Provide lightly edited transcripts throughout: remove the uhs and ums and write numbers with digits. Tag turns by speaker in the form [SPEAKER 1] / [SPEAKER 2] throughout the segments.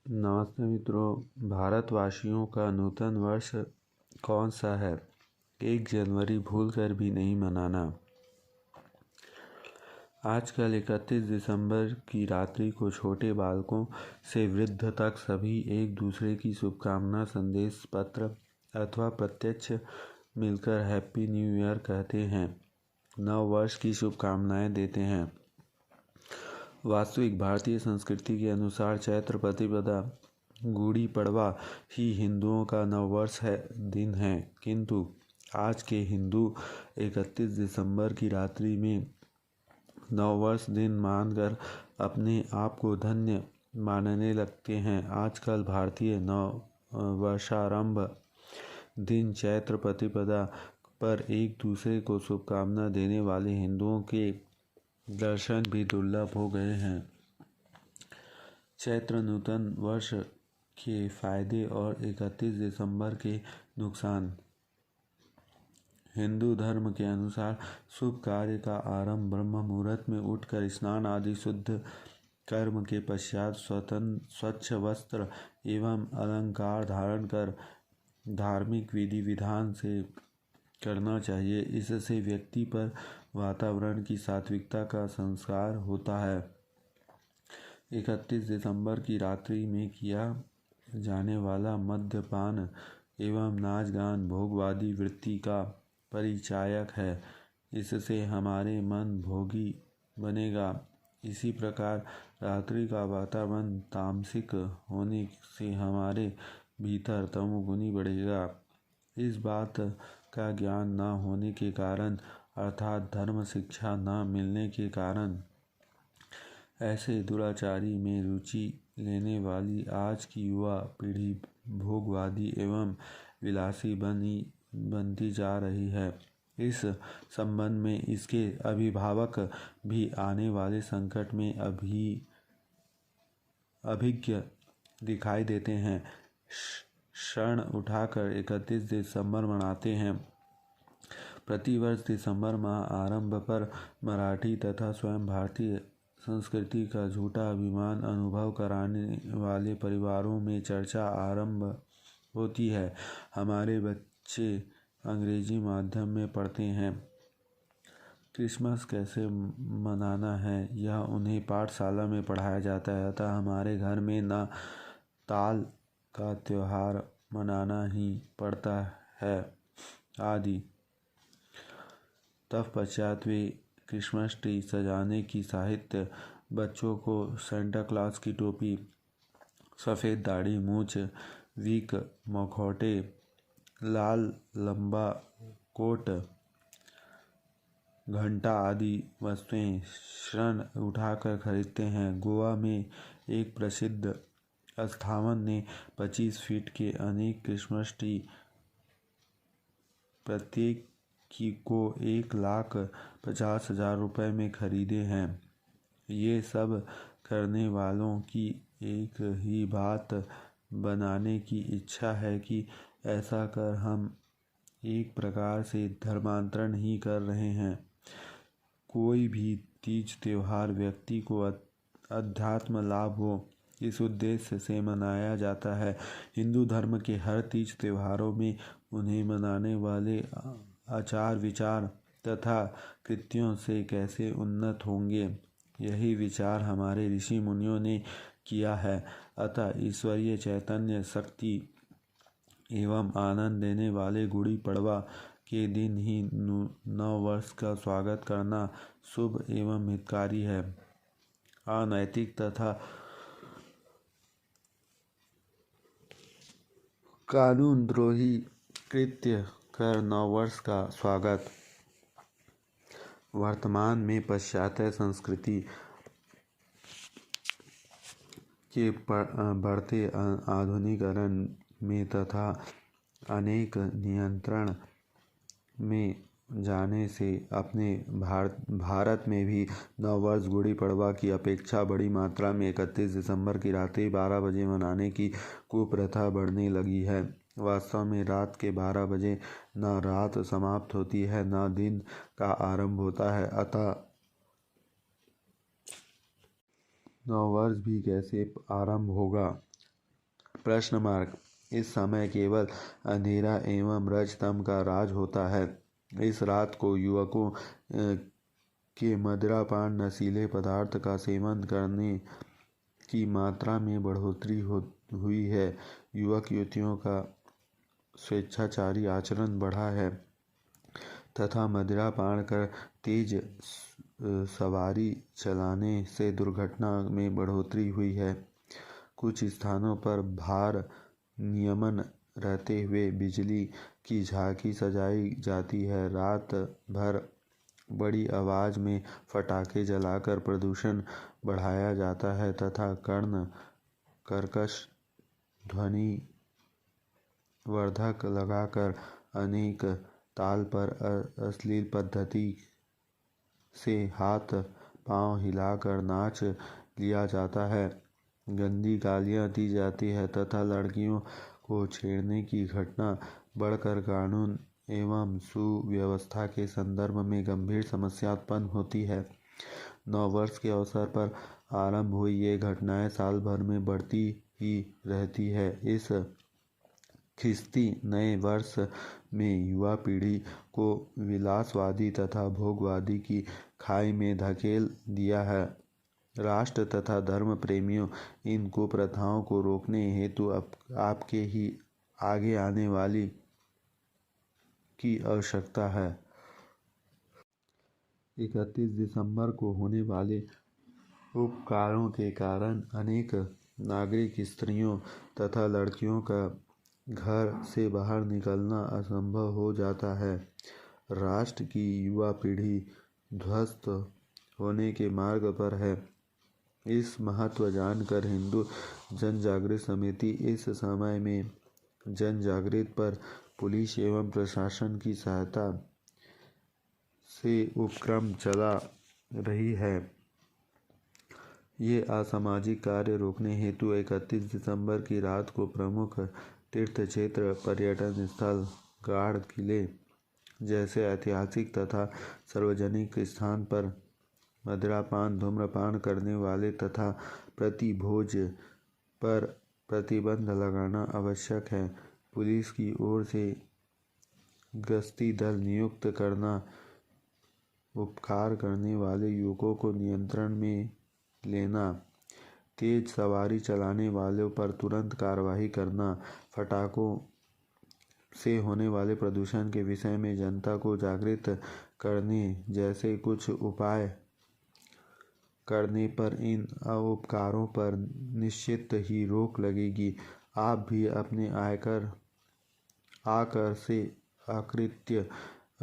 [SPEAKER 1] नमस्ते मित्रों, भारतवासियों का नूतन वर्ष कौन सा है? 1 जनवरी भूलकर भी नहीं मनाना। आजकल 31 दिसंबर की रात्रि को छोटे बालकों से वृद्ध तक सभी एक दूसरे की शुभकामना संदेश पत्र अथवा प्रत्यक्ष मिलकर हैप्पी न्यू ईयर कहते हैं, नव वर्ष की शुभकामनाएं देते हैं। वास्तविक भारतीय संस्कृति के अनुसार चैत्र प्रतिपदा गुड़ी पड़वा ही हिंदुओं का नववर्ष दिन है, किंतु आज के हिंदू 31 दिसंबर की रात्रि में नववर्ष दिन मानकर अपने आप को धन्य मानने लगते हैं। आजकल भारतीय नव वर्षारंभ दिन चैत्र प्रतिपदा पर एक दूसरे को शुभकामना देने वाले हिंदुओं के दर्शन भी दुर्लभ हो गए हैं। चैत्र नूतन वर्ष के फायदे और 31 दिसंबर के नुकसान। हिंदू धर्म के अनुसार शुभ कार्य का आरंभ ब्रह्म मुहूर्त में उठकर स्नान आदि शुद्ध कर्म के पश्चात स्वच्छ वस्त्र एवं अलंकार धारण कर धार्मिक विधि विधान से करना चाहिए। इससे व्यक्ति पर वातावरण की सात्विकता का संस्कार होता है। 31 दिसंबर की रात्रि में किया जाने वाला मद्यपान एवं नाच गान भोगवादी वृत्ति का परिचायक है। इससे हमारे मन भोगी बनेगा। इसी प्रकार रात्रि का वातावरण तामसिक होने से हमारे भीतर तमोगुनी बढ़ेगा। इस बात का ज्ञान न होने के कारण अर्थात धर्म शिक्षा न मिलने के कारण ऐसे दुराचारी में रुचि लेने वाली आज की युवा पीढ़ी भोगवादी एवं विलासी बनती जा रही है। इस संबंध में इसके अभिभावक भी आने वाले संकट में अभिज्ञ दिखाई देते हैं। क्षण उठाकर 31 दिसंबर मनाते हैं। प्रतिवर्ष दिसंबर माह आरंभ पर मराठी तथा स्वयं भारतीय संस्कृति का झूठा अभिमान अनुभव कराने वाले परिवारों में चर्चा आरंभ होती है। हमारे बच्चे अंग्रेजी माध्यम में पढ़ते हैं। क्रिसमस कैसे मनाना है यह उन्हें पाठशाला में पढ़ाया जाता है, अतः हमारे घर में नाताल का त्योहार मनाना ही पड़ता है आदि। तत्पश्चात वे क्रिसमस ट्री सजाने की साहित्य, बच्चों को सेंटा क्लॉज की टोपी, सफ़ेद दाढ़ी मूछ, विग, मखौटे, लाल लंबा कोट, घंटा आदि वस्तुएं क्षण उठाकर खरीदते हैं। गोवा में एक प्रसिद्ध स्थापना ने 25 फीट के अनेक क्रिसमस ट्री प्रत्येक को 1,50,000 रुपये में खरीदे हैं। ये सब करने वालों की एक ही बात बनाने की इच्छा है कि ऐसा कर हम एक प्रकार से धर्मांतरण ही कर रहे हैं। कोई भी तीज त्योहार व्यक्ति को अध्यात्म लाभ हो, इस उद्देश्य से मनाया जाता है। हिंदू धर्म के हर तीज त्योहारों में उन्हें मनाने वाले आचार विचार तथा कृत्यों से कैसे उन्नत होंगे, यही विचार हमारे ऋषि मुनियों ने किया है। अतः ईश्वरीय चैतन्य शक्ति एवं आनंद देने वाले गुड़ी पड़वा के दिन ही नव वर्ष का स्वागत करना शुभ एवं हितकारी है। अनैतिक तथा कानून द्रोही कृत्य कर नववर्ष का स्वागत। वर्तमान में पाश्चात्य संस्कृति के बढ़ते आधुनिकीकरण में तथा अनेक नियंत्रण में जाने से अपने भारत में भी नववर्ष गुड़ी पड़वा की अपेक्षा बड़ी मात्रा में 31 दिसंबर की रात्रि 12 बजे मनाने की कुप्रथा बढ़ने लगी है। वास्तव में रात के 12 बजे न रात समाप्त होती है न दिन का आरंभ होता है। अतः नववर्ष भी कैसे आरंभ होगा? प्रश्न मार्क। इस समय केवल अंधेरा एवं रजतम का राज होता है। इस रात को युवकों के मदिरापान नशीले पदार्थ का सेवन करने की मात्रा में बढ़ोतरी हुई है। युवक युवतियों का स्वेच्छाचारी आचरण बढ़ा है तथा मदिरापान कर तेज सवारी चलाने से दुर्घटना में बढ़ोतरी हुई है। कुछ स्थानों पर भार नियमन रहते हुए बिजली की झांकी सजाई जाती है। रात भर बड़ी आवाज में पटाखे जलाकर प्रदूषण बढ़ाया जाता है तथा कर्कश ध्वनि वर्धक लगाकर अनेक ताल पर अश्लील पद्धति से हाथ पांव हिलाकर नाच लिया जाता है। गंदी गालियां दी जाती है तथा लड़कियों को छेड़ने की घटना बढ़कर कानून एवं सुव्यवस्था के संदर्भ में गंभीर समस्या उत्पन्न होती है। नववर्ष के अवसर पर आरंभ हुई ये घटनाएं साल भर में बढ़ती ही रहती है। इस खिस्ती नए वर्ष में युवा पीढ़ी को विलासवादी तथा भोगवादी की खाई में धकेल दिया है। राष्ट्र तथा धर्म प्रेमियों, इन कुप्रथाओं को रोकने हेतु आपके ही आगे आने वाली की आवश्यकता है। 31 दिसंबर को होने वाले उपकारों के कारण अनेक नागरिक स्त्रियों तथा लड़कियों का घर से बाहर निकलना असंभव हो जाता है। राष्ट्र की युवा पीढ़ी ध्वस्त होने के मार्ग पर है। इस महत्व जानकर हिंदू जन जागृति समिति इस समय में जन जागृति पर पुलिस एवं प्रशासन की सहायता से उपक्रम चला रही है। ये असामाजिक कार्य रोकने हेतु 31 दिसंबर की रात को प्रमुख तीर्थ क्षेत्र, पर्यटन स्थल, गढ़ किले जैसे ऐतिहासिक तथा सार्वजनिक स्थान पर मदिरापान, धूम्रपान करने वाले तथा प्रतिभोज पर प्रतिबंध लगाना आवश्यक है। पुलिस की ओर से गश्ती दल नियुक्त करना, उपकार करने वाले युवकों को नियंत्रण में लेना, तेज सवारी चलाने वालों पर तुरंत कार्रवाई करना, पटाखों से होने वाले प्रदूषण के विषय में जनता को जागृत करने जैसे कुछ उपाय करने पर इन उपकारों पर निश्चित ही रोक लगेगी। आप भी अपने आकर से अकृत्य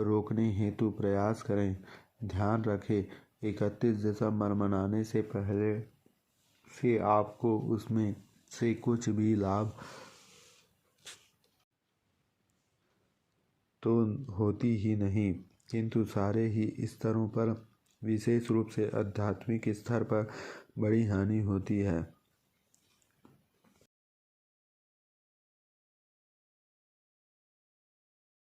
[SPEAKER 1] रोकने हेतु प्रयास करें। ध्यान रखें, 31 दिसंबर मनाने से पहले से आपको उसमें से कुछ भी लाभ तो होती ही नहीं, किंतु सारे ही स्तरों पर, विशेष रूप से आध्यात्मिक स्तर पर बड़ी हानि होती है।